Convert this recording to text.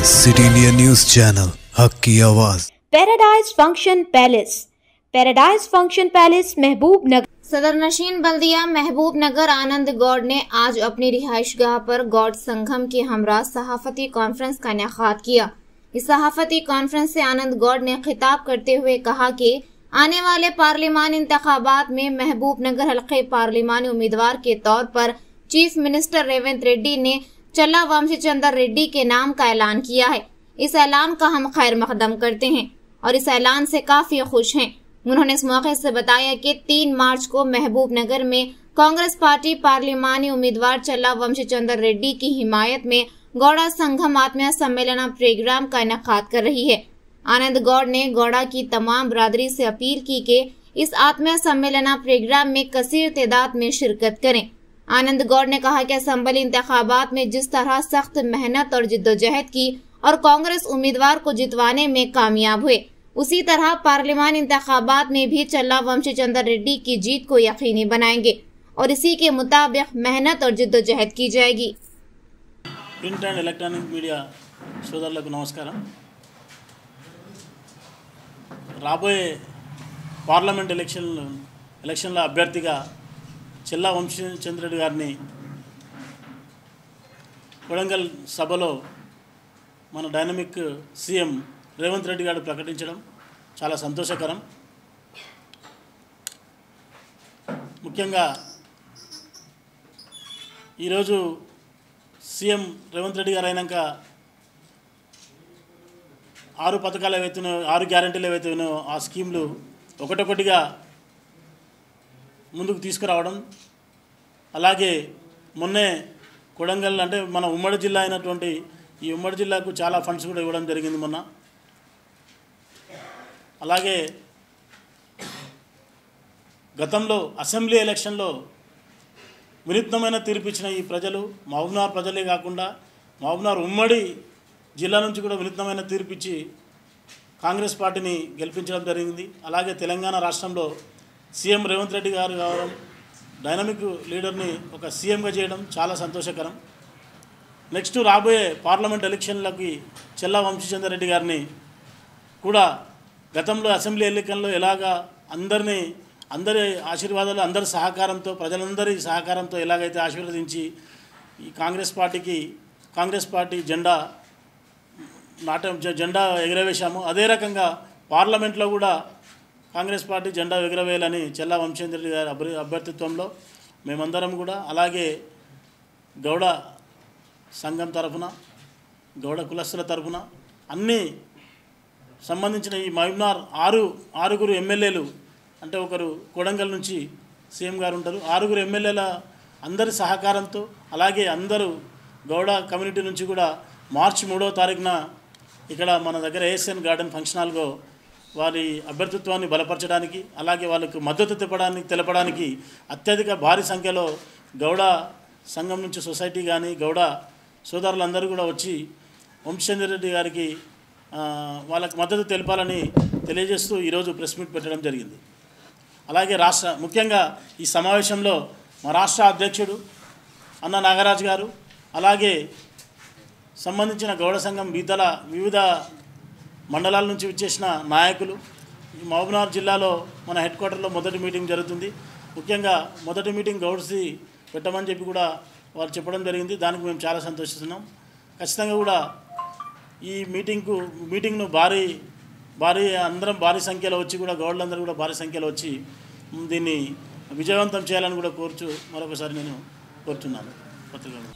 City India news channel हक की आवाज़। पैराडाइज फंक्शन पैलेस महबूब नगर। सदर नशीन बल्दिया महबूब नगर आनंद गौड़ ने आज अपनी रिहाइशगाह पर गौड़ संगम के हमरा सहाफती कॉन्फ्रेंस का इनेकाद किया। इस सहाफती कॉन्फ्रेंस से आनंद गौड़ ने खिताब करते हुए कहा कि आने वाले पार्लिमानी इंतखाबात में महबूब नगर हल्के पार्लिमानी उम्मीदवार के तौर पर चीफ मिनिस्टर रेवंत रेड्डी ने चल्ला वंशीचंद्र रेड्डी के नाम का ऐलान किया है। इस ऐलान का हम खैर मकदम करते हैं और इस ऐलान से काफी खुश हैं। उन्होंने इस मौके से बताया कि 3 मार्च को महबूब नगर में कांग्रेस पार्टी पार्लिमानी उम्मीदवार चल्ला वंशीचंद्र रेड्डी की हिमायत में गौड़ा संगम आत्मीय सम्मेलन प्रोग्राम का इनेकाद कर रही है। आनंद गौड़ ने गौड़ा की तमाम बरादरी से अपील की कि इस आत्मीय सम्मेलन प्रोग्राम में कसीर तादाद में शिरकत करें। आनंद गौड़ ने कहा कि असेंबली इंतखाबात में जिस तरह सख्त मेहनत और जिद्दोजहद की और कांग्रेस उम्मीदवार को जितवाने में कामयाब हुए, उसी तरह पार्लिमान इंतखाबात में भी चल्ला वंशीचंद्र रेड्डी की जीत को यकीनी बनाएंगे और इसी के मुताबिक मेहनत और जिद्दोजहद की जाएगी। प्रिंट एंड इलेक्ट्रॉनिक मीडिया సోదరులకు నమస్కారం। రాబోయే పార్లమెంట్ ఎలక్షన్ల అభ్యర్థిగా చల్లా వంశీచంద్ర రెడ్డి గారిని కొడంగల్ సభలో మన డైనమిక్ సీఎం రేవంత్ రెడ్డి గారు ప్రకటించడం చాలా సంతోషకరం। ముఖ్యంగా ఈరోజు సీఎం రేవంత్ రెడ్డి గారు అయినాక 6 పథకాలు ఏవైతే 6 గ్యారెంటీలు ఏవైతే ఆ స్కీమ్లు ఒకటొకటిగా ముందుకు తీసుకురావడం, అలాగే మొన్నే కొడంగల్ అంటే మన ఉమ్మడి జిల్లా అయినటువంటి ఈ ఉమ్మడి జిల్లాకు చాలా ఫండ్స్ కూడా ఇవ్వడం జరిగింది మొన్న। అలాగే గతంలో అసెంబ్లీ ఎలక్షన్లో వినూత్నమైన తీర్పు ఇచ్చిన ఈ ప్రజలు మహబూబ్నగర్ ప్రజలే కాకుండా మహబూబ్నగర్ ఉమ్మడి జిల్లా నుంచి కూడా వినూత్నమైన తీర్పు ఇచ్చి కాంగ్రెస్ పార్టీని గెలిపించడం జరిగింది। అలాగే తెలంగాణ రాష్ట్రంలో సీఎం రేవంత్ రెడ్డి గారు కావడం, డైనమిక్ లీడర్ని ఒక సీఎంగా చేయడం చాలా సంతోషకరం। నెక్స్ట్ రాబోయే పార్లమెంట్ ఎలక్షన్లకి చల్లా వంశీచంద్ర రెడ్డి గారిని కూడా గతంలో అసెంబ్లీ ఎన్నికల్లో ఎలాగా అందరి ఆశీర్వాదాలు, అందరి సహకారంతో, ప్రజలందరి సహకారంతో ఎలాగైతే ఆశీర్వదించి ఈ కాంగ్రెస్ పార్టీ జెండా ఎగరవేశాము, అదే రకంగా పార్లమెంట్లో కూడా కాంగ్రెస్ పార్టీ జెండా ఎగరవేయాలని చల్లా వంశీచంద్ర రెడ్డి గారి అభ్యర్థిత్వంలో మేమందరం కూడా, అలాగే గౌడ సంఘం తరఫున, గౌడ కులస్తుల తరఫున అన్నీ సంబంధించిన ఈ మహబూబ్నగర్ 6 ఎమ్మెల్యేలు, అంటే ఒకరు కొడంగల్ నుంచి సీఎం గారు ఉంటారు, 6 ఎమ్మెల్యేల అందరి సహకారంతో, అలాగే అందరూ గౌడ కమ్యూనిటీ నుంచి కూడా మార్చి 3వ తారీఖున ఇక్కడ మన దగ్గర ఏఎస్ఎన్ గార్డెన్ ఫంక్షన్ హాల్లో వారి అభ్యర్థిత్వాన్ని బలపరచడానికి, అలాగే వాళ్ళకు మద్దతు తెలపడానికి అత్యధిక భారీ సంఖ్యలో గౌడ సంఘం నుంచి సొసైటీ కానీ గౌడ సోదరులందరూ కూడా వచ్చి వంశీచంద్ర రెడ్డి గారికి వాళ్ళకు మద్దతు తెలపాలని తెలియజేస్తూ ఈరోజు ప్రెస్ మీట్ పెట్టడం జరిగింది। అలాగే ముఖ్యంగా ఈ సమావేశంలో మా రాష్ట్ర అధ్యక్షుడు అన్న నాగరాజు గారు, అలాగే సంబంధించిన గౌడ సంఘం వివిధ మండలాల నుంచి వచ్చేసిన నాయకులు, మహబూబ్నగర్ జిల్లాలో మన హెడ్ క్వార్టర్లో మొదటి మీటింగ్ జరుగుతుంది। ముఖ్యంగా మొదటి మీటింగ్ గౌడ్స్ది పెట్టమని చెప్పి కూడా వారు చెప్పడం జరిగింది। దానికి మేము చాలా సంతోషిస్తున్నాం। ఖచ్చితంగా కూడా ఈ మీటింగ్ను అందరం భారీ సంఖ్యలో వచ్చి కూడా గౌడ్లందరూ కూడా భారీ సంఖ్యలో వచ్చి దీన్ని విజయవంతం చేయాలని కూడా మరొకసారి నేను కోరుతున్నాను పత్రికలు।